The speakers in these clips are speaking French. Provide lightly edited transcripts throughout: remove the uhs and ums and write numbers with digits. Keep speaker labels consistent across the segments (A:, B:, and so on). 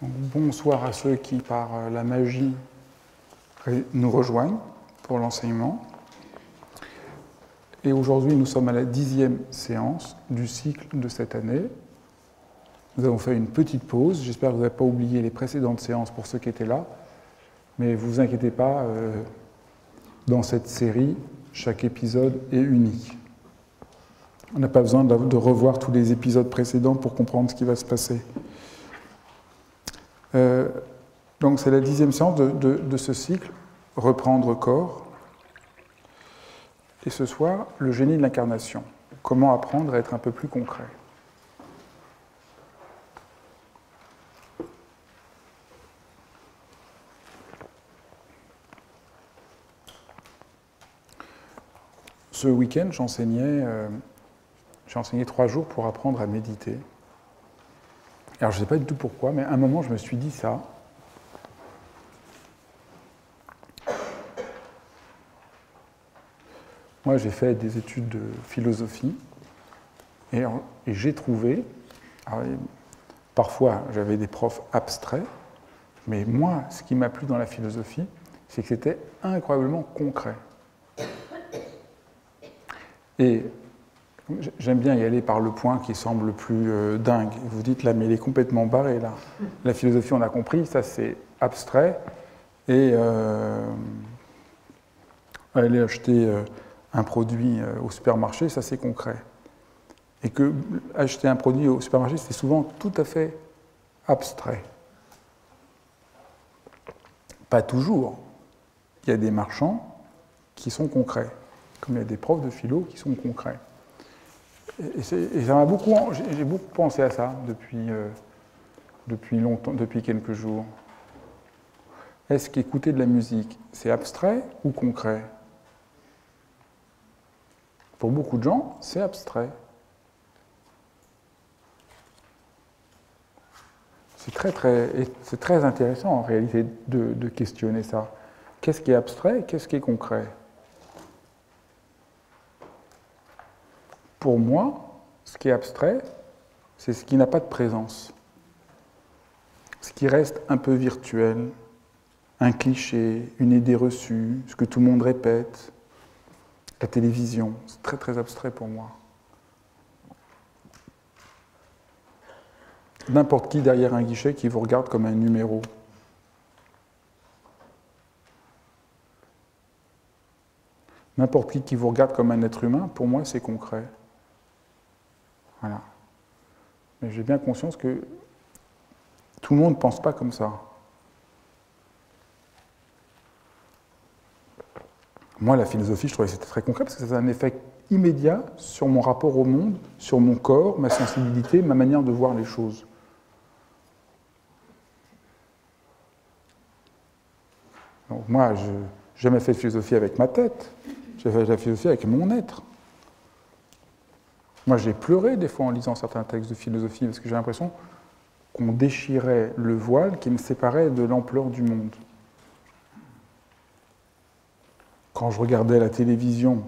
A: Donc, bonsoir à ceux qui, par la magie, nous rejoignent pour l'enseignement. Et aujourd'hui, nous sommes à la 10e séance du cycle de cette année. Nous avons fait une petite pause. J'espère que vous n'avez pas oublié les précédentes séances pour ceux qui étaient là. Mais vous vous inquiétez pas, dans cette série, chaque épisode est unique. On n'a pas besoin de revoir tous les épisodes précédents pour comprendre ce qui va se passer. Donc c'est la 10e séance de ce cycle, reprendre corps. Et ce soir, le génie de l'incarnation. Comment apprendre à être un peu plus concret. Ce week-end, j'ai enseigné 3 jours pour apprendre à méditer. Alors, je ne sais pas du tout pourquoi, mais à un moment, je me suis dit ça. Moi, j'ai fait des études de philosophie et j'ai trouvé, alors, parfois, j'avais des profs abstraits, mais moi, ce qui m'a plu dans la philosophie, c'est que c'était incroyablement concret. Et j'aime bien y aller par le point qui semble le plus dingue. Vous dites là, mais il est complètement barré là. La philosophie, on a compris, ça c'est abstrait. Et aller acheter un produit au supermarché, ça c'est concret. Et que acheter un produit au supermarché, c'est souvent tout à fait abstrait. Pas toujours. Il y a des marchands qui sont concrets, comme il y a des profs de philo qui sont concrets. Et ça m'a beaucoup, j'ai beaucoup pensé à ça depuis longtemps, depuis quelques jours. Est-ce qu'écouter de la musique, c'est abstrait ou concret? Pour beaucoup de gens, c'est abstrait. C'est très intéressant en réalité de questionner ça. Qu'est-ce qui est abstrait et qu'est-ce qui est concret? Pour moi, ce qui est abstrait, c'est ce qui n'a pas de présence. Ce qui reste un peu virtuel, un cliché, une idée reçue, ce que tout le monde répète. La télévision, c'est très très abstrait pour moi. N'importe qui derrière un guichet qui vous regarde comme un numéro. N'importe qui vous regarde comme un être humain, pour moi c'est concret. Voilà. Mais j'ai bien conscience que tout le monde ne pense pas comme ça. Moi, la philosophie, je trouvais que c'était très concret parce que ça a un effet immédiat sur mon rapport au monde, sur mon corps, ma sensibilité, ma manière de voir les choses. Donc moi, je n'ai jamais fait de philosophie avec ma tête, j'ai fait de la philosophie avec mon être. Moi, j'ai pleuré des fois en lisant certains textes de philosophie parce que j'ai l'impression qu'on déchirait le voile qui me séparait de l'ampleur du monde. Quand je regardais la télévision,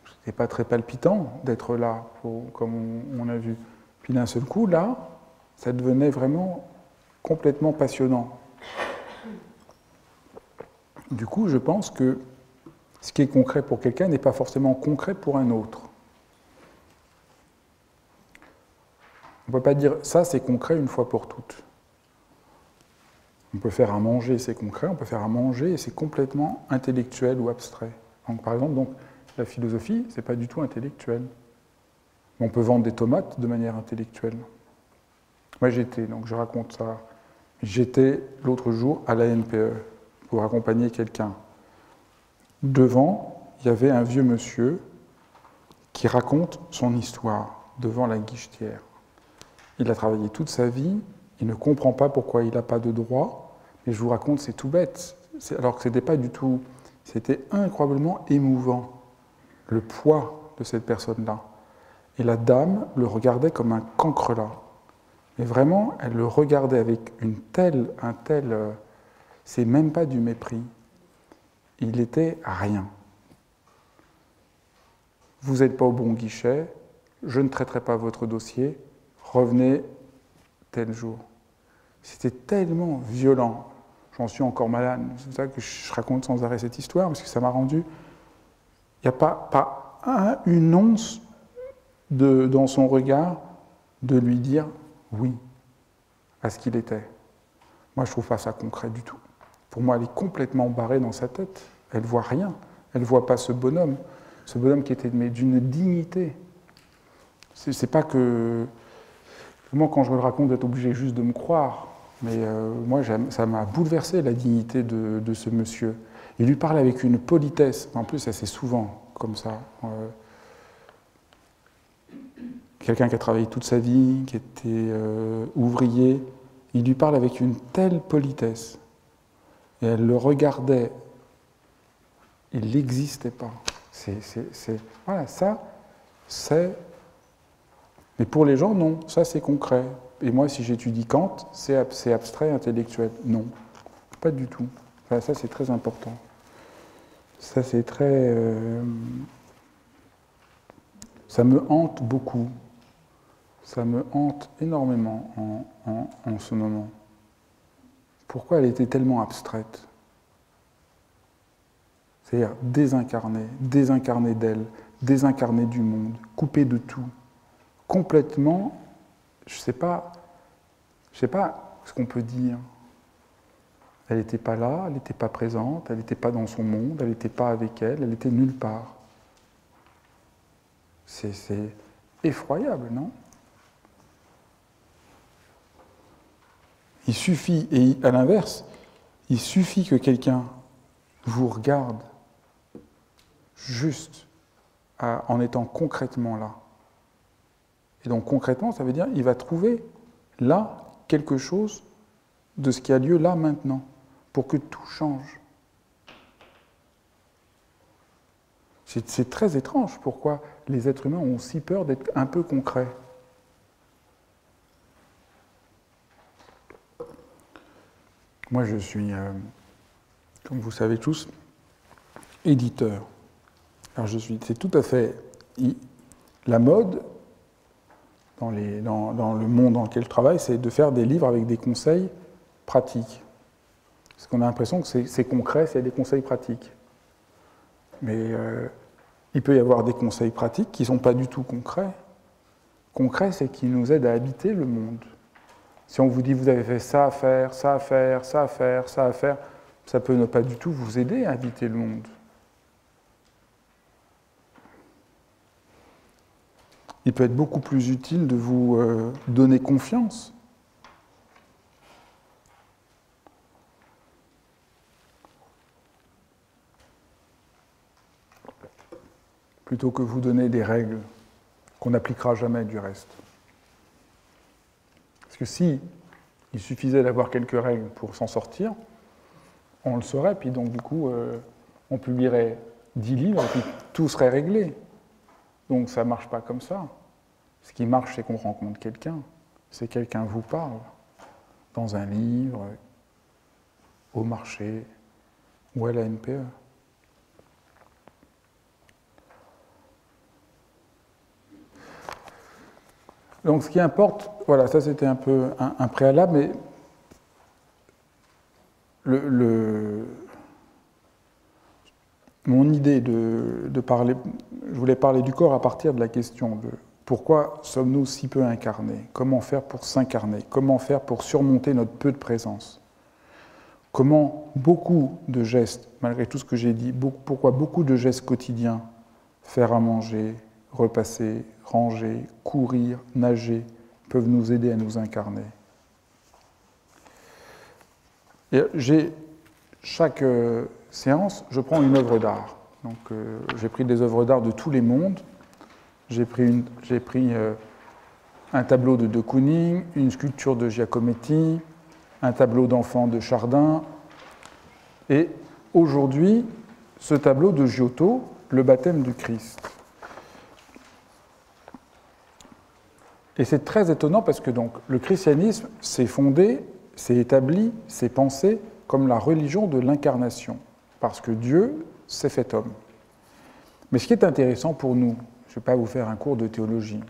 A: c'était pas très palpitant d'être là, comme on a vu. Puis d'un seul coup, là, ça devenait vraiment complètement passionnant. Du coup, je pense que ce qui est concret pour quelqu'un n'est pas forcément concret pour un autre. On ne peut pas dire ça c'est concret une fois pour toutes. On peut faire à manger, c'est concret, on peut faire à manger et c'est complètement intellectuel ou abstrait. Donc, par exemple, la philosophie, c'est pas du tout intellectuel. On peut vendre des tomates de manière intellectuelle. Moi donc je raconte ça, j'étais l'autre jour à la NPE pour accompagner quelqu'un. Devant, il y avait un vieux monsieur qui raconte son histoire devant la guichetière. Il a travaillé toute sa vie, il ne comprend pas pourquoi il n'a pas de droit, mais je vous raconte, c'est tout bête. Alors que c'était pas du tout... C'était incroyablement émouvant, le poids de cette personne-là. Et la dame le regardait comme un cancrelat. Mais vraiment, elle le regardait avec un tel... c'est même pas du mépris. Il était rien. Vous n'êtes pas au bon guichet, je ne traiterai pas votre dossier, revenez tel jour. C'était tellement violent. J'en suis encore malade. C'est pour ça que je raconte sans arrêt cette histoire, parce que ça m'a rendu... Il n'y a pas une once dans son regard de lui dire oui à ce qu'il était. Moi, je ne trouve pas ça concret du tout. Pour moi, elle est complètement barrée dans sa tête. Elle ne voit rien. Elle ne voit pas ce bonhomme qui était d'une dignité. C'est pas que... Moi, quand je le raconte, d'être obligé juste de me croire. Mais moi, ça m'a bouleversé, la dignité de ce monsieur. Il lui parle avec une politesse. En plus, c'est souvent comme ça. Quelqu'un qui a travaillé toute sa vie, qui était ouvrier, il lui parle avec une telle politesse. Et elle le regardait. Il n'existait pas. Voilà, ça, c'est... Mais pour les gens, non. Ça, c'est concret. Et moi, si j'étudie Kant, c'est abstrait, intellectuel. Non, pas du tout. Enfin, ça, c'est très important. Ça, c'est très... Ça me hante beaucoup. Ça me hante énormément en ce moment. Pourquoi elle était tellement abstraite? C'est-à-dire désincarnée d'elle, désincarnée du monde, coupée de tout. Complètement, je sais pas ce qu'on peut dire. Elle n'était pas là, elle n'était pas présente, elle n'était pas dans son monde, elle n'était pas avec elle était nulle part. C'est effroyable, non? Il suffit, et à l'inverse, il suffit que quelqu'un vous regarde juste en étant concrètement là. Et donc concrètement, ça veut dire qu'il va trouver là quelque chose de ce qui a lieu là maintenant, pour que tout change. C'est très étrange pourquoi les êtres humains ont si peur d'être un peu concrets. Moi, je suis, comme vous savez tous, éditeur. Alors, c'est tout à fait la mode dans le monde dans lequel je travaille, c'est de faire des livres avec des conseils pratiques. Parce qu'on a l'impression que c'est concret, c'est des conseils pratiques. Mais il peut y avoir des conseils pratiques qui ne sont pas du tout concrets. Concret, c'est qu'ils nous aident à habiter le monde. Si on vous dit vous avez fait ça à faire, ça à faire, ça à faire, ça à faire, ça peut ne pas du tout vous aider à habiter le monde. Il peut être beaucoup plus utile de vous donner confiance. Plutôt que vous donner des règles qu'on n'appliquera jamais du reste. Parce que si il suffisait d'avoir quelques règles pour s'en sortir, on le saurait, puis donc du coup, on publierait 10 livres et puis tout serait réglé. Donc ça ne marche pas comme ça. Ce qui marche, c'est qu'on rencontre quelqu'un. C'est quelqu'un vous parle, dans un livre, au marché ou à la NPE. Donc ce qui importe, voilà, ça c'était un peu un préalable, mais mon idée de parler, je voulais parler du corps à partir de la question de pourquoi sommes-nous si peu incarnés? Comment faire pour s'incarner? Comment faire pour surmonter notre peu de présence? Comment beaucoup de gestes, malgré tout ce que j'ai dit, pourquoi beaucoup de gestes quotidiens, faire à manger, repasser, ranger, courir, nager, peuvent nous aider à nous incarner? Et chaque séance, je prends une œuvre d'art. Donc, j'ai pris des œuvres d'art de tous les mondes. J'ai pris un tableau de De Kooning, une sculpture de Giacometti, un tableau d'enfant de Chardin, et aujourd'hui, ce tableau de Giotto, le baptême du Christ. Et c'est très étonnant parce que donc, le christianisme s'est fondé, s'est établi, s'est pensé comme la religion de l'incarnation, parce que Dieu s'est fait homme. Mais ce qui est intéressant pour nous, je ne vais pas vous faire un cours de théologie,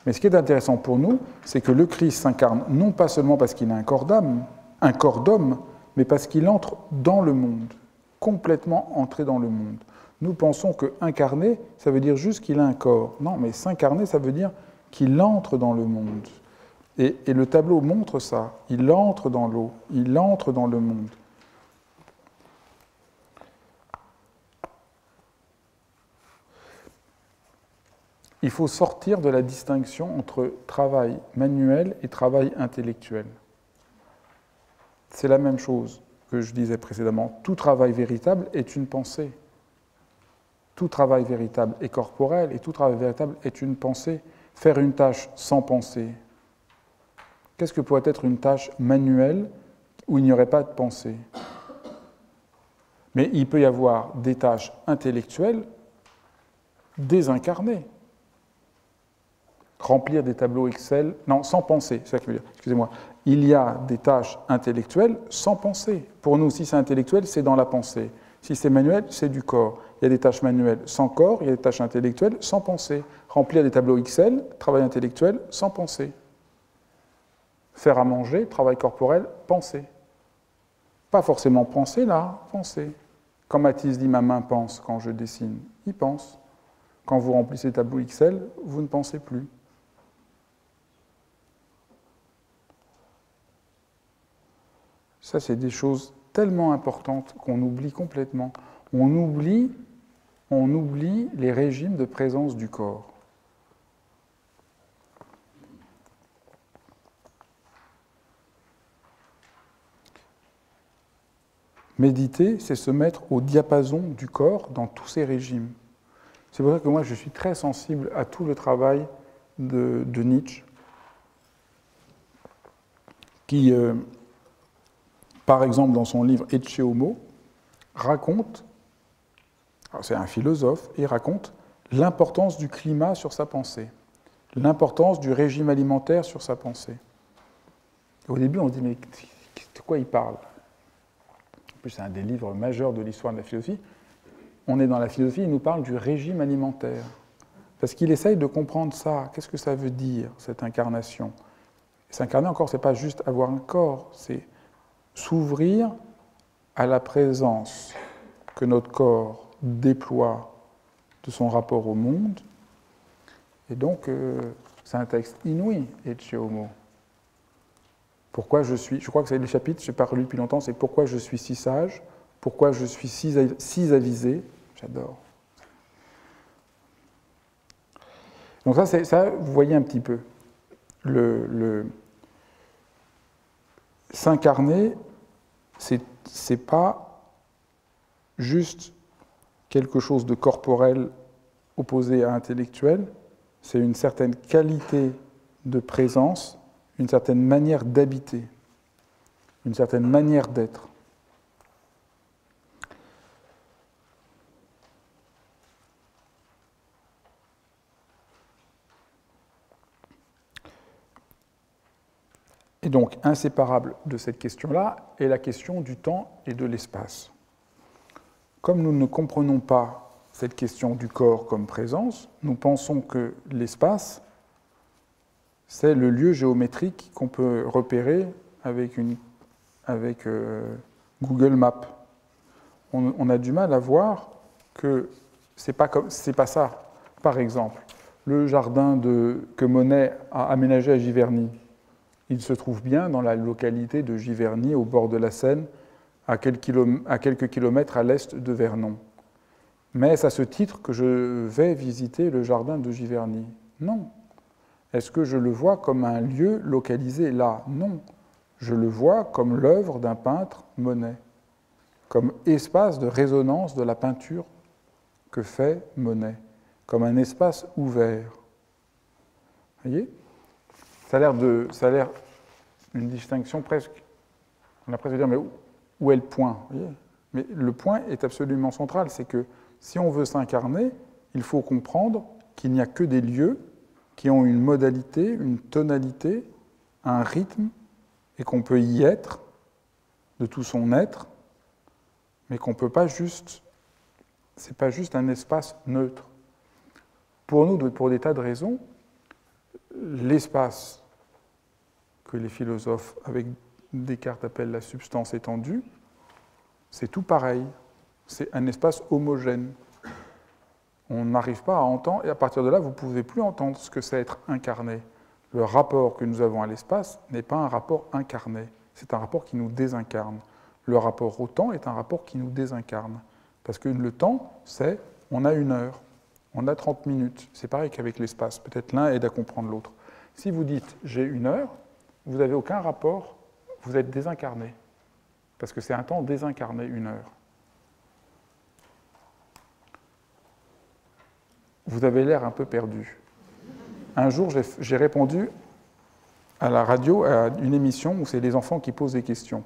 A: Mais ce qui est intéressant pour nous, c'est que le Christ s'incarne non pas seulement parce qu'il a un corps d'homme, mais parce qu'il entre dans le monde, complètement entré dans le monde. Nous pensons que incarner, ça veut dire juste qu'il a un corps. Non, mais s'incarner, ça veut dire qu'il entre dans le monde. Et le tableau montre ça. Il entre dans l'eau, il entre dans le monde. Il faut sortir de la distinction entre travail manuel et travail intellectuel. C'est la même chose que je disais précédemment. Tout travail véritable est une pensée. Tout travail véritable est corporel et tout travail véritable est une pensée. Faire une tâche sans pensée. Qu'est-ce que pourrait être une tâche manuelle où il n'y aurait pas de pensée? Mais il peut y avoir des tâches intellectuelles désincarnées. Remplir des tableaux Excel, non, sans penser, c'est ça que je veux dire, excusez-moi. Il y a des tâches intellectuelles sans penser. Pour nous, si c'est intellectuel, c'est dans la pensée. Si c'est manuel, c'est du corps. Il y a des tâches manuelles sans corps, il y a des tâches intellectuelles sans pensée. Remplir des tableaux Excel, travail intellectuel sans pensée. Faire à manger, travail corporel, penser. Pas forcément penser là, penser. Quand Mathis dit « ma main pense » quand je dessine, il pense. Quand vous remplissez des tableaux Excel, vous ne pensez plus. Ça, c'est des choses tellement importantes qu'on oublie complètement. On oublie les régimes de présence du corps. Méditer, c'est se mettre au diapason du corps dans tous ces régimes. C'est pour ça que moi, je suis très sensible à tout le travail de Nietzsche, qui, par exemple, dans son livre Ecce Homo, raconte, c'est un philosophe, et raconte l'importance du climat sur sa pensée, l'importance du régime alimentaire sur sa pensée. Et au début, on se dit, mais de quoi il parle? En plus, c'est un des livres majeurs de l'histoire de la philosophie. On est dans la philosophie, il nous parle du régime alimentaire. Parce qu'il essaye de comprendre ça. Qu'est-ce que ça veut dire, cette incarnation? S'incarner encore, ce n'est pas juste avoir un corps, c'est s'ouvrir à la présence que notre corps déploie de son rapport au monde. Et donc, c'est un texte inouï, Ecce Homo. Pourquoi je crois que c'est le chapitre, je n'ai pas relu depuis longtemps, c'est pourquoi je suis si sage, pourquoi je suis si avisé. J'adore. Donc ça, vous voyez un petit peu. S'incarner, c'est pas juste quelque chose de corporel opposé à intellectuel, c'est une certaine qualité de présence, une certaine manière d'habiter, une certaine manière d'être. Et donc, inséparable de cette question-là est la question du temps et de l'espace. Comme nous ne comprenons pas cette question du corps comme présence, nous pensons que l'espace, c'est le lieu géométrique qu'on peut repérer avec Google Maps. On a du mal à voir que c'est pas ça. Par exemple, le jardin que Monet a aménagé à Giverny, il se trouve bien dans la localité de Giverny, au bord de la Seine, à quelques kilomètres à l'est de Vernon. Mais est-ce à ce titre que je vais visiter le jardin de Giverny? Non. Est-ce que je le vois comme un lieu localisé là? Non. Je le vois comme l'œuvre d'un peintre Monet, comme espace de résonance de la peinture que fait Monet, comme un espace ouvert. Vous voyez? Ça a l'air une distinction presque. On a presque à dire, mais où est le point? Vous voyez? Mais le point est absolument central, c'est que si on veut s'incarner, il faut comprendre qu'il n'y a que des lieux qui ont une modalité, une tonalité, un rythme, et qu'on peut y être de tout son être, mais qu'on ne peut pas juste. C'est pas juste un espace neutre. Pour nous, pour des tas de raisons, l'espace que les philosophes, avec Descartes, appellent la substance étendue, c'est tout pareil. C'est un espace homogène. On n'arrive pas à entendre, et à partir de là, vous ne pouvez plus entendre ce que c'est être incarné. Le rapport que nous avons à l'espace n'est pas un rapport incarné, c'est un rapport qui nous désincarne. Le rapport au temps est un rapport qui nous désincarne. Parce que le temps, c'est, on a 1 heure, on a 30 minutes. C'est pareil qu'avec l'espace. Peut-être l'un aide à comprendre l'autre. Si vous dites j'ai 1 heure, vous n'avez aucun rapport, vous êtes désincarné. Parce que c'est un temps désincarné, 1 heure. Vous avez l'air un peu perdu. Un jour, j'ai répondu à la radio à une émission où c'est les enfants qui posent des questions.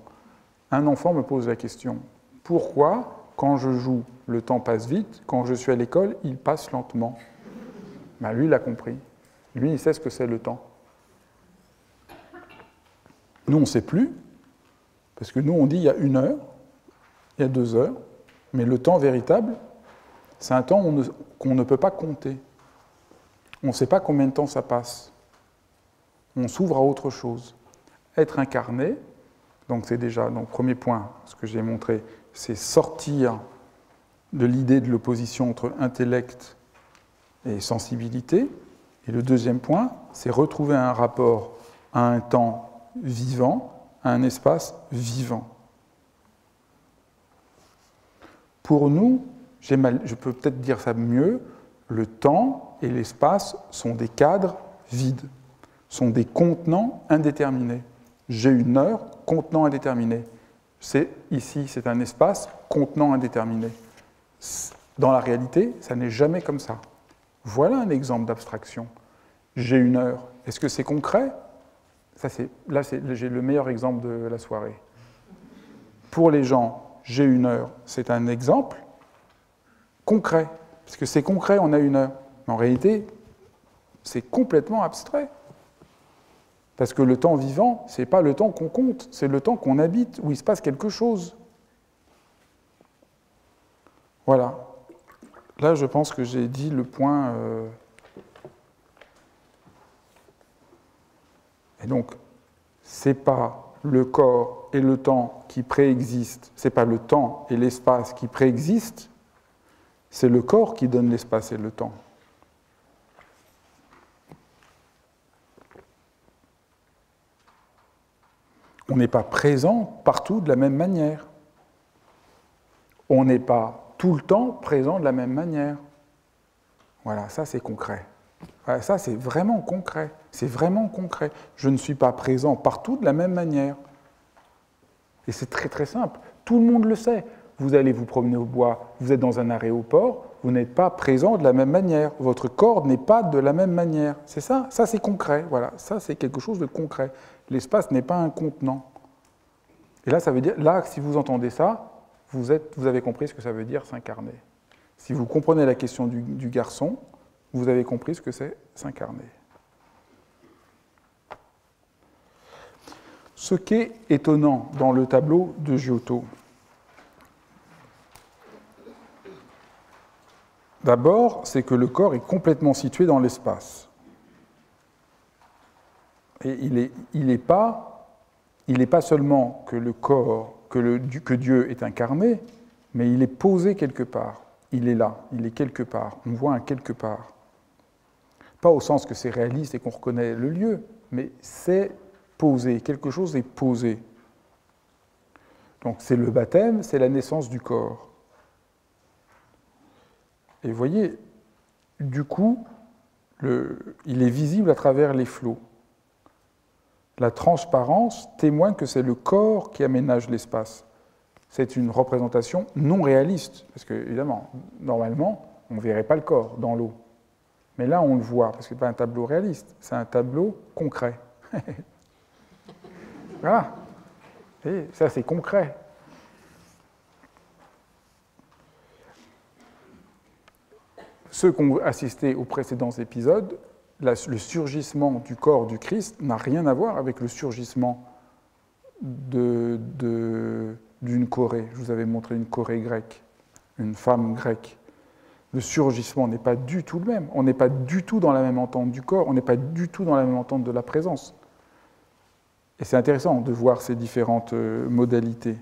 A: Un enfant me pose la question, pourquoi, quand je joue, le temps passe vite, quand je suis à l'école, il passe lentement? Ben, lui, il a compris. Lui, il sait ce que c'est le temps. Nous, on ne sait plus, parce que nous, on dit il y a 1 heure, il y a 2 heures, mais le temps véritable, c'est un temps qu'on ne peut pas compter. On ne sait pas combien de temps ça passe. On s'ouvre à autre chose. Être incarné, donc c'est déjà, donc premier point, ce que j'ai montré, c'est sortir de l'idée de l'opposition entre intellect et sensibilité. Et le deuxième point, c'est retrouver un rapport à un temps vivant, à un espace vivant. Pour nous, je peux peut-être dire ça mieux, le temps et l'espace sont des cadres vides, sont des contenants indéterminés. J'ai 1 heure, contenant indéterminé. Ici, c'est un espace, contenant indéterminé. Dans la réalité, ça n'est jamais comme ça. Voilà un exemple d'abstraction. J'ai 1 heure. Est-ce que c'est concret? Là, j'ai le meilleur exemple de la soirée. Pour les gens, j'ai 1 heure, c'est un exemple concret. Parce que c'est concret, on a 1 heure. Mais en réalité, c'est complètement abstrait. Parce que le temps vivant, ce n'est pas le temps qu'on compte, c'est le temps qu'on habite, où il se passe quelque chose. Voilà. Là, je pense que j'ai dit le point. Et donc, ce n'est pas le corps et le temps qui préexistent, ce n'est pas le temps et l'espace qui préexistent, c'est le corps qui donne l'espace et le temps. On n'est pas présent partout de la même manière. On n'est pas tout le temps présent de la même manière. Voilà, ça c'est concret. Voilà, ça c'est vraiment concret. C'est vraiment concret. Je ne suis pas présent partout de la même manière. Et c'est très très simple. Tout le monde le sait. Vous allez vous promener au bois, vous êtes dans un aéroport, vous n'êtes pas présent de la même manière. Votre corps n'est pas de la même manière. C'est ça. Ça c'est concret. Voilà, ça c'est quelque chose de concret. L'espace n'est pas un contenant. Et là, ça veut dire, là, si vous entendez ça, vous avez compris ce que ça veut dire s'incarner. Si vous comprenez la question du garçon, vous avez compris ce que c'est s'incarner. Ce qui est étonnant dans le tableau de Giotto, d'abord, c'est que le corps est complètement situé dans l'espace. Et il n'est pas seulement que le corps, que Dieu est incarné, mais il est posé quelque part. Il est là, il est quelque part. On voit un quelque part. Pas au sens que c'est réaliste et qu'on reconnaît le lieu, mais c'est posé, quelque chose est posé. Donc c'est le baptême, c'est la naissance du corps. Et vous voyez, du coup, il est visible à travers les flots. La transparence témoigne que c'est le corps qui aménage l'espace. C'est une représentation non réaliste, parce que, évidemment, normalement, on ne verrait pas le corps dans l'eau. Mais là, on le voit, parce que ce n'est pas un tableau réaliste, c'est un tableau concret. Voilà. Et ça, c'est concret. Ceux qui ont assisté aux précédents épisodes, le surgissement du corps du Christ n'a rien à voir avec le surgissement d'une Corée. Je vous avais montré une Corée grecque, une femme grecque. Le surgissement n'est pas du tout le même. On n'est pas du tout dans la même entente du corps, on n'est pas du tout dans la même entente de la présence. Et c'est intéressant de voir ces différentes modalités.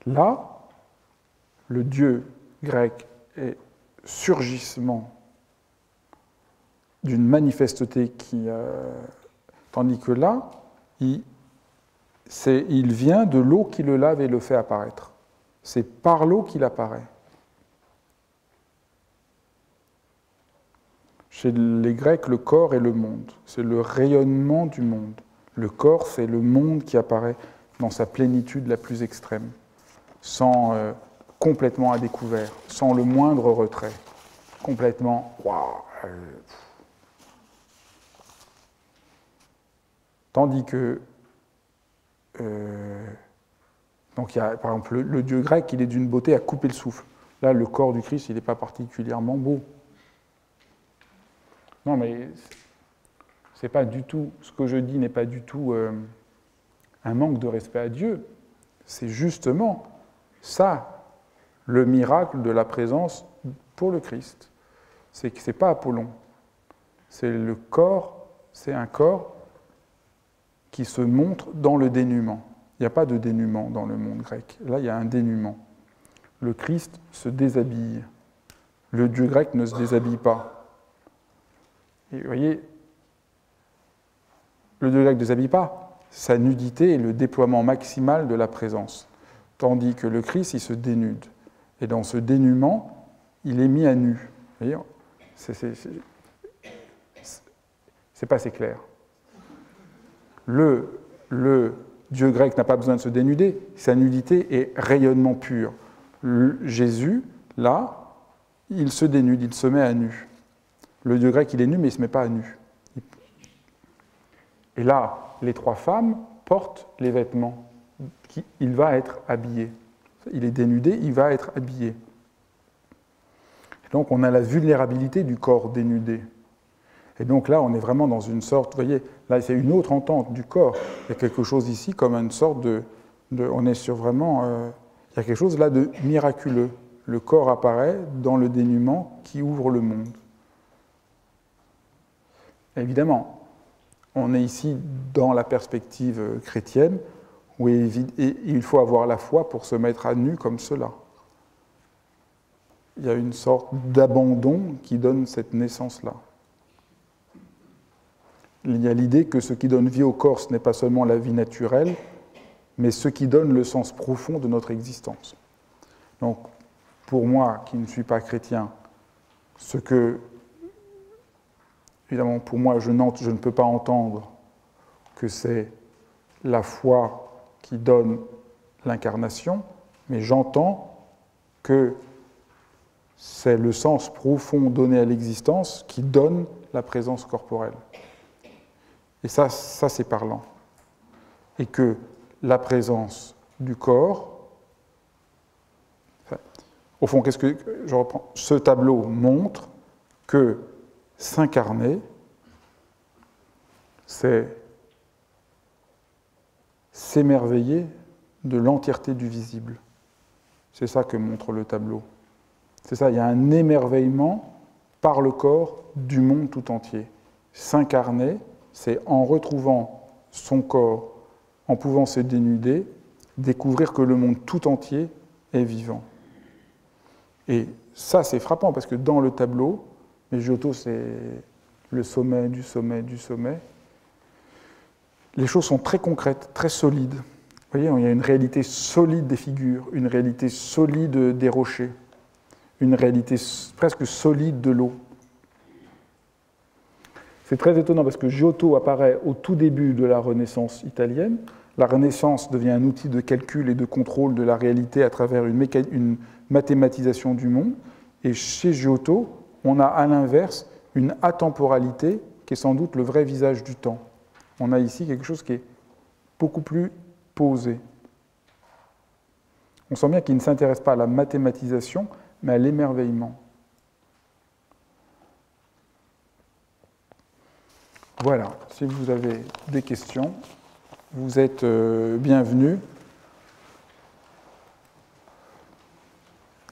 A: Là, le Dieu grec est surgissement d'une manifesteté qui... tandis que là, il vient de l'eau qui le lave et le fait apparaître. C'est par l'eau qu'il apparaît. Chez les Grecs, le corps est le monde. C'est le rayonnement du monde. Le corps, c'est le monde qui apparaît dans sa plénitude la plus extrême, complètement à découvert, sans le moindre retrait. Complètement... Waouh. Tandis que... donc il y a, par exemple, le Dieu grec, il est d'une beauté à couper le souffle. Là, le corps du Christ, il n'est pas particulièrement beau. Non, mais c'est pas du tout, ce que je dis n'est pas du tout un manque de respect à Dieu. C'est justement ça, le miracle de la présence pour le Christ. C'est que ce n'est pas Apollon. C'est le corps, c'est un corps qui se montre dans le dénuement. Il n'y a pas de dénuement dans le monde grec. Là, il y a un dénuement. Le Christ se déshabille. Le Dieu grec ne se déshabille pas. Et vous voyez, le Dieu grec ne déshabille pas. Sa nudité est le déploiement maximal de la présence. Tandis que le Christ, il se dénude. Et dans ce dénuement, il est mis à nu. Vous voyez, c'est pas assez clair. Le Dieu grec n'a pas besoin de se dénuder. Sa nudité est rayonnement pur. Jésus, là, il se dénude, il se met à nu. Le Dieu grec, il est nu, mais il ne se met pas à nu. Et là, les trois femmes portent les vêtements. Il va être habillé. Il est dénudé, il va être habillé. Et donc, on a la vulnérabilité du corps dénudé. Et donc là, on est vraiment dans une sorte, vous voyez, là, c'est une autre entente du corps. Il y a quelque chose ici comme une sorte de on est sur vraiment, il y a quelque chose là de miraculeux. Le corps apparaît dans le dénuement qui ouvre le monde. Évidemment, on est ici dans la perspective chrétienne, où il faut avoir la foi pour se mettre à nu comme cela. Il y a une sorte d'abandon qui donne cette naissance-là. Il y a l'idée que ce qui donne vie au corps, ce n'est pas seulement la vie naturelle, mais ce qui donne le sens profond de notre existence. Donc, pour moi, qui ne suis pas chrétien, évidemment, pour moi, je ne peux pas entendre que c'est la foi qui donne l'incarnation, mais j'entends que c'est le sens profond donné à l'existence qui donne la présence corporelle. Et ça c'est parlant. Et que la présence du corps, au fond, je reprends, ce tableau montre que s'incarner, c'est s'émerveiller de l'entièreté du visible. C'est ça que montre le tableau. C'est ça, il y a un émerveillement par le corps du monde tout entier. S'incarner, c'est en retrouvant son corps, en pouvant se dénuder, découvrir que le monde tout entier est vivant. Et ça, c'est frappant, parce que dans le tableau, mais Giotto, c'est le sommet du sommet du sommet, les choses sont très concrètes, très solides. Vous voyez, il y a une réalité solide des figures, une réalité solide des rochers, une réalité presque solide de l'eau. C'est très étonnant parce que Giotto apparaît au tout début de la Renaissance italienne. La Renaissance devient un outil de calcul et de contrôle de la réalité à travers une mathématisation du monde. Et chez Giotto, on a à l'inverse une atemporalité qui est sans doute le vrai visage du temps. On a ici quelque chose qui est beaucoup plus posé. On sent bien qu'il ne s'intéresse pas à la mathématisation, mais à l'émerveillement. Voilà, si vous avez des questions, vous êtes bienvenus.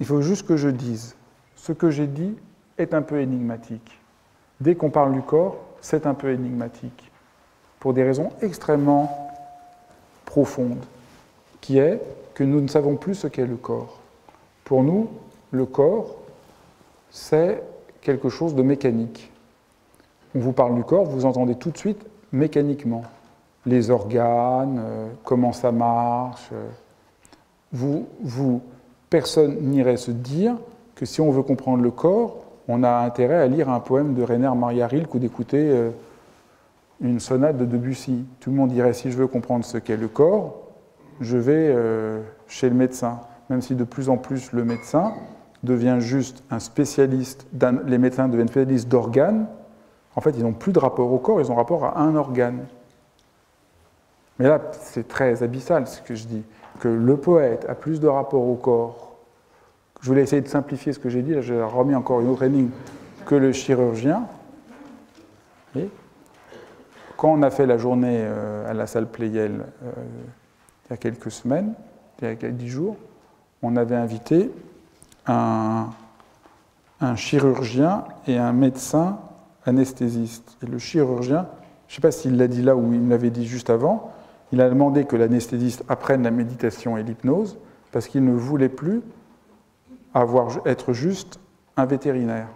A: il faut juste que je dise. Ce que j'ai dit est un peu énigmatique. Dès qu'on parle du corps, c'est un peu énigmatique. Pour des raisons extrêmement profondes, qui est que nous ne savons plus ce qu'est le corps. Pour nous, le corps, c'est quelque chose de mécanique. On vous parle du corps, vous entendez tout de suite mécaniquement. Les organes, comment ça marche. Personne n'irait se dire que si on veut comprendre le corps, on a intérêt à lire un poème de Rainer Maria Rilke ou d'écouter une sonate de Debussy. Tout le monde dirait, si je veux comprendre ce qu'est le corps, je vais chez le médecin. Même si de plus en plus le médecin devient juste un spécialiste, les médecins deviennent spécialistes d'organes, en fait, ils n'ont plus de rapport au corps, ils ont rapport à un organe. Mais là, c'est très abyssal ce que je dis, que le poète a plus de rapport au corps. Je voulais essayer de simplifier ce que j'ai dit, là j'ai remis encore une autre énigme, que le chirurgien. Et quand on a fait la journée à la salle Pleyel il y a quelques semaines, il y a 10 jours, on avait invité un chirurgien et un médecin anesthésiste. Et le chirurgien, je ne sais pas s'il l'a dit là ou il me l'avait dit juste avant, il a demandé que l'anesthésiste apprenne la méditation et l'hypnose parce qu'il ne voulait plus être juste un vétérinaire.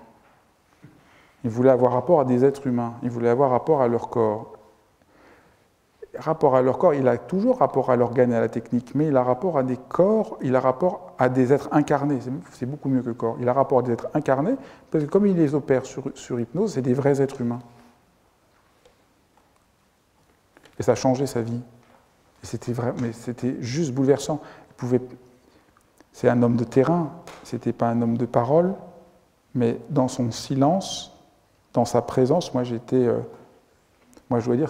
A: Il voulait avoir rapport à des êtres humains, il voulait avoir rapport à leur corps. Rapport à leur corps, il a toujours rapport à l'organe et à la technique, mais il a rapport à des corps, il a rapport à des êtres incarnés, c'est beaucoup mieux que le corps. Il a rapport à des êtres incarnés, parce que comme il les opère sur hypnose, c'est des vrais êtres humains. Et ça a changé sa vie. Mais c'était juste bouleversant. C'est un homme de terrain, c'était pas un homme de parole, mais dans son silence, dans sa présence, moi je dois dire,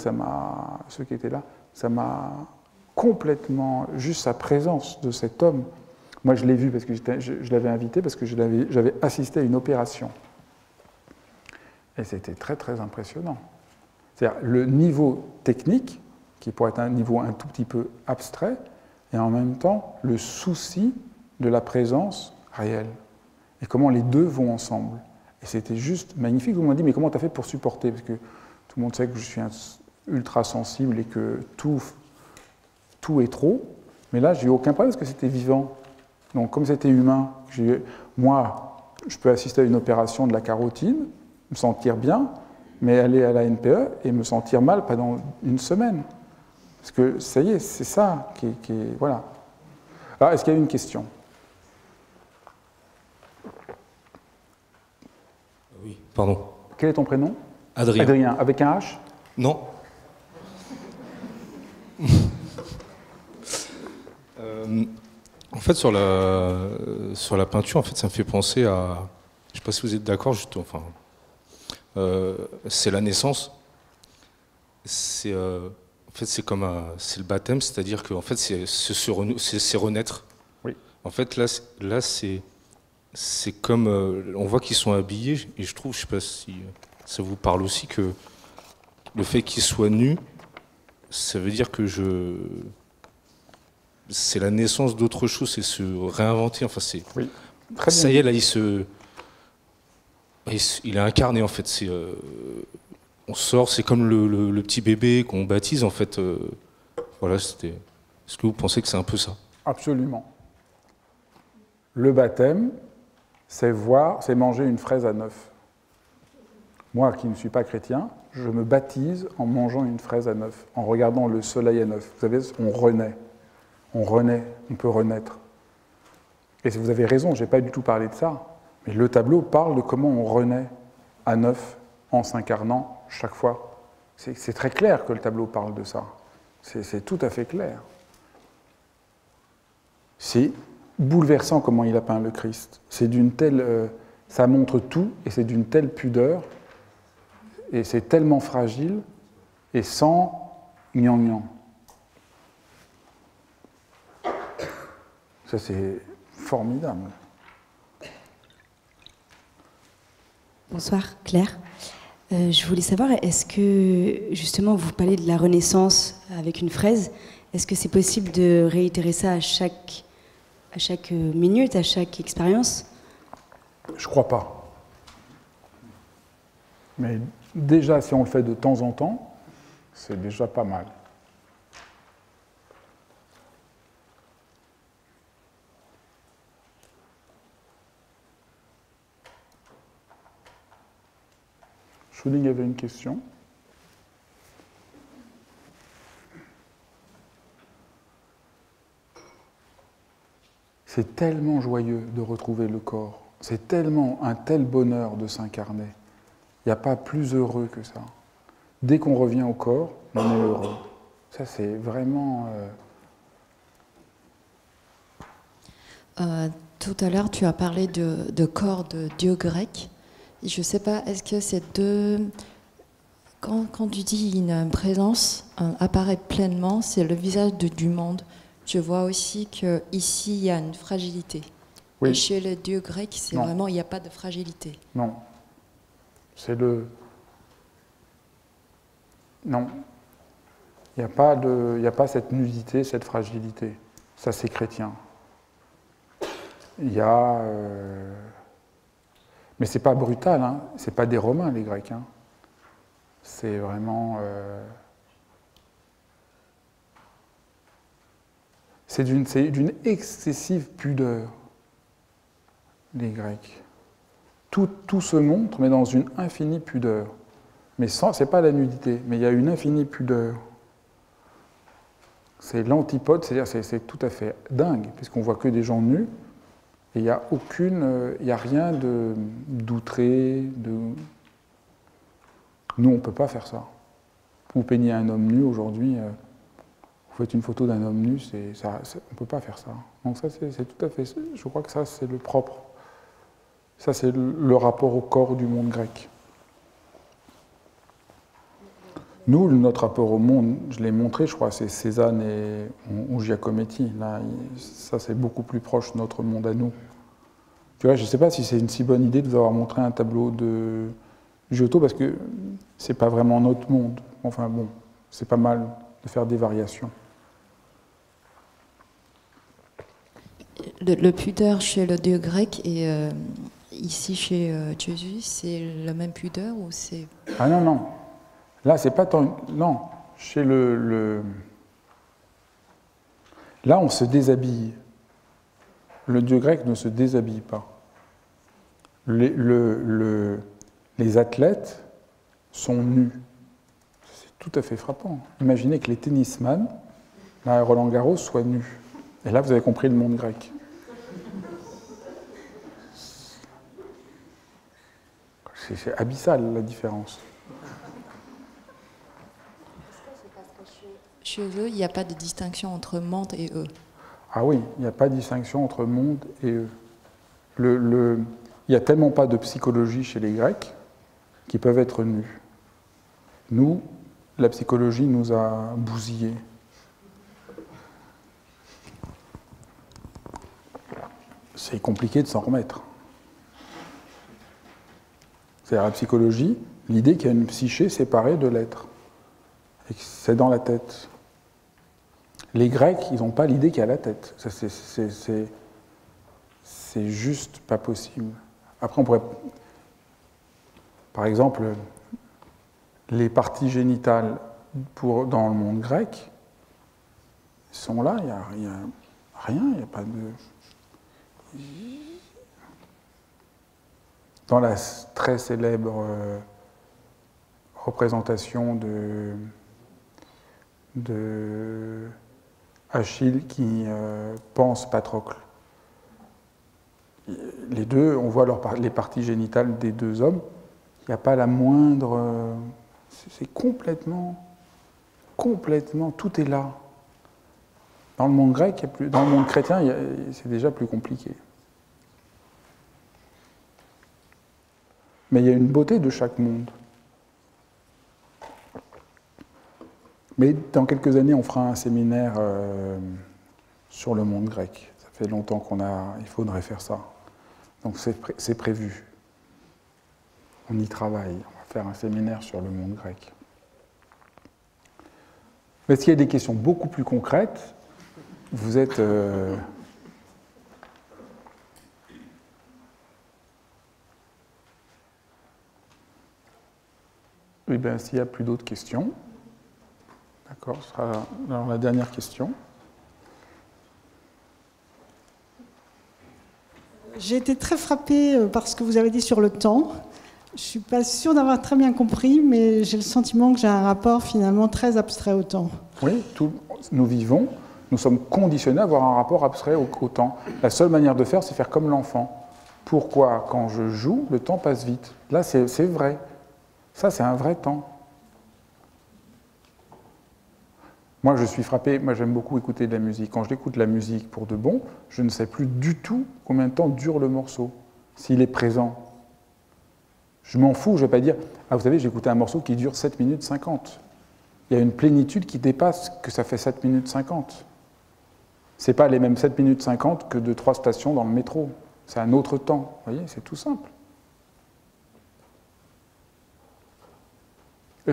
A: ceux qui étaient là, ça m'a complètement, juste sa présence de cet homme. Moi, je l'ai vu parce que je l'avais invité, parce que j'avais assisté à une opération. Et c'était très, très impressionnant. C'est-à-dire le niveau technique, qui pourrait être un niveau un tout petit peu abstrait, et en même temps, le souci de la présence réelle. Et comment les deux vont ensemble. Et c'était juste magnifique. Vous m'avez dit, mais comment tu as fait pour supporter ? Parce que tout le monde sait que je suis ultra sensible et que tout est trop. Mais là, j'ai eu aucun problème parce que c'était vivant. Donc, comme c'était humain, moi, je peux assister à une opération de la carotide, me sentir bien, mais aller à la NPE et me sentir mal pendant une semaine. Parce que ça y est, c'est ça qui est. Voilà. Alors, est-ce qu'il y a une question ?
B: Oui, pardon.
A: Quel est ton prénom ?
B: Adrien.
A: Adrien, avec un H ?
B: Non. En fait, sur la peinture, en fait, ça me fait penser à. Je ne sais pas si vous êtes d'accord, enfin, c'est la naissance. En fait, c'est le baptême, c'est-à-dire que en fait, c'est renaître.
A: Oui.
B: En fait, là, c'est comme on voit qu'ils sont habillés, et je trouve, je ne sais pas si ça vous parle aussi, que le fait qu'ils soient nus, ça veut dire que c'est la naissance d'autre chose, c'est se réinventer. Enfin,
A: oui. Très bien.
B: Ça y est, là, il est incarné, en fait. On sort, c'est comme le petit bébé qu'on baptise, en fait. Voilà, c'était. Est-ce que vous pensez que c'est un peu ça ?
A: Absolument. Le baptême, c'est manger une fraise à neuf. Moi, qui ne suis pas chrétien, je me baptise en mangeant une fraise à neuf, en regardant le soleil à neuf. Vous savez, on renaît, on peut renaître. Et vous avez raison, je n'ai pas du tout parlé de ça, mais le tableau parle de comment on renaît à neuf en s'incarnant chaque fois. C'est très clair que le tableau parle de ça. C'est tout à fait clair. C'est bouleversant comment il a peint le Christ. C'est d'une telle, ça montre tout et c'est d'une telle pudeur et c'est tellement fragile et sans gnangnan. Ça c'est formidable.
C: Bonsoir Claire. Je voulais savoir, est-ce que justement vous parlez de la Renaissance avec une fraise, est-ce que c'est possible de réitérer ça à chaque chaque minute, à chaque expérience?
A: Je crois pas. Mais déjà, si on le fait de temps en temps, c'est déjà pas mal. Schuling avait une question. C'est tellement joyeux de retrouver le corps. C'est tellement un tel bonheur de s'incarner. Il n'y a pas plus heureux que ça. Dès qu'on revient au corps, on est heureux. Ça, c'est vraiment...
D: Tout à l'heure, tu as parlé de corps de dieu grec. Je ne sais pas, est-ce que ces deux... Quand tu dis une présence apparaît pleinement, c'est le visage du monde. Je vois aussi qu'ici, il y a une fragilité.
A: Oui.
D: Et chez le dieu grec, c'est vraiment, il n'y a pas de fragilité.
A: Non. C'est le... Non. Il n'y a pas cette nudité, cette fragilité. Ça, c'est chrétien. Il y a... Mais c'est pas brutal, hein. C'est pas des Romains, les Grecs. Hein. C'est vraiment... C'est d'une excessive pudeur, les Grecs. Tout se montre, mais dans une infinie pudeur. Mais c'est pas la nudité, mais il y a une infinie pudeur. C'est l'antipode, c'est-à-dire c'est tout à fait dingue, puisqu'on voit que des gens nus, et il n'y a rien d'outré, Nous, on ne peut pas faire ça. Vous peignez un homme nu aujourd'hui, vous faites une photo d'un homme nu, on ne peut pas faire ça. Donc ça, c'est tout à fait... Je crois que ça, c'est le propre. Ça, c'est le rapport au corps du monde grec. Nous, notre rapport au monde, je l'ai montré, je crois, c'est Cézanne ou Giacometti. Là, ça, c'est beaucoup plus proche de notre monde à nous. Tu vois, je ne sais pas si c'est une si bonne idée de vous avoir montré un tableau de Giotto, parce que c'est pas vraiment notre monde. Enfin bon, c'est pas mal de faire des variations.
D: Le pudeur chez le dieu grec et ici chez Jésus, c'est la même pudeur ou c'est...
A: Ah non, non. Là, c'est pas tant... Non. Chez Là, on se déshabille. Le dieu grec ne se déshabille pas. Les athlètes sont nus. C'est tout à fait frappant. Imaginez que les tennisman, à Roland Garros, soient nus. Et là, vous avez compris le monde grec. C'est abyssal, la différence.
D: Chez eux, il n'y a pas de distinction entre monde et eux.
A: Ah oui, il n'y a pas de distinction entre monde et eux. Il n'y a tellement pas de psychologie chez les Grecs qui peuvent être nus. Nous, la psychologie nous a bousillés. C'est compliqué de s'en remettre. C'est-à-dire la psychologie, l'idée qu'il y a une psyché séparée de l'être. Et que c'est dans la tête. Les Grecs, ils n'ont pas l'idée qu'il y a la tête. Ça, c'est juste pas possible. Après, on pourrait... Par exemple, les parties génitales dans le monde grec sont là, il n'y a rien, il n'y a pas de... Dans la très célèbre représentation de Achille qui pense Patrocle, les deux, on voit les parties génitales des deux hommes, il n'y a pas la moindre... c'est complètement, tout est là. Dans le monde grec, dans le monde chrétien, c'est déjà plus compliqué. Mais il y a une beauté de chaque monde. Mais dans quelques années, on fera un séminaire sur le monde grec. Ça fait longtemps il faudrait faire ça. Donc c'est prévu. On y travaille. On va faire un séminaire sur le monde grec. Mais s'il y a des questions beaucoup plus concrètes, vous êtes Eh bien, s'il n'y a plus d'autres questions, d'accord, ce sera alors, la dernière question.
E: J'ai été très frappée par ce que vous avez dit sur le temps. Je ne suis pas sûre d'avoir très bien compris, mais j'ai le sentiment que j'ai un rapport finalement très abstrait au temps.
A: Oui, nous vivons, nous sommes conditionnés à avoir un rapport abstrait au temps. La seule manière de faire, c'est faire comme l'enfant. Pourquoi, quand je joue, le temps passe vite? Là, c'est vrai. Ça, c'est un vrai temps. Moi, je suis frappé, moi j'aime beaucoup écouter de la musique. Quand j'écoute la musique pour de bon, je ne sais plus du tout combien de temps dure le morceau, s'il est présent. Je m'en fous, je ne vais pas dire « Ah, vous savez, j'ai écouté un morceau qui dure 7 minutes 50 ». Il y a une plénitude qui dépasse que ça fait 7 minutes 50. Ce n'est pas les mêmes 7 minutes 50 que de 3 stations dans le métro. C'est un autre temps. Vous voyez, c'est tout simple.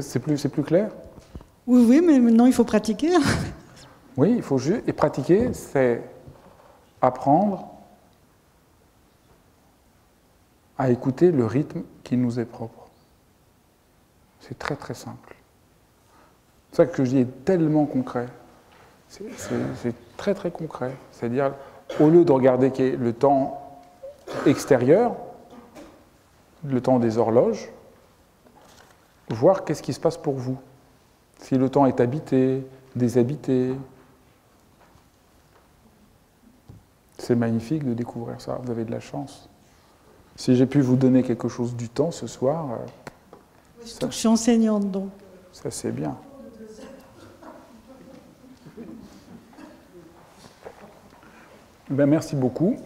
A: C'est plus clair?
E: Oui, oui, mais maintenant il faut pratiquer.
A: Oui, il faut juste... Et pratiquer, c'est apprendre à écouter le rythme qui nous est propre. C'est très très simple. C'est ça que je dis est tellement concret. C'est très très concret. C'est-à-dire, au lieu de regarder le temps extérieur, le temps des horloges, voir qu'est-ce qui se passe pour vous. Si le temps est habité, déshabité. C'est magnifique de découvrir ça, vous avez de la chance. Si j'ai pu vous donner quelque chose du temps ce soir,
E: Surtout que je suis enseignante, donc.
A: Ça c'est bien. Ben, merci beaucoup.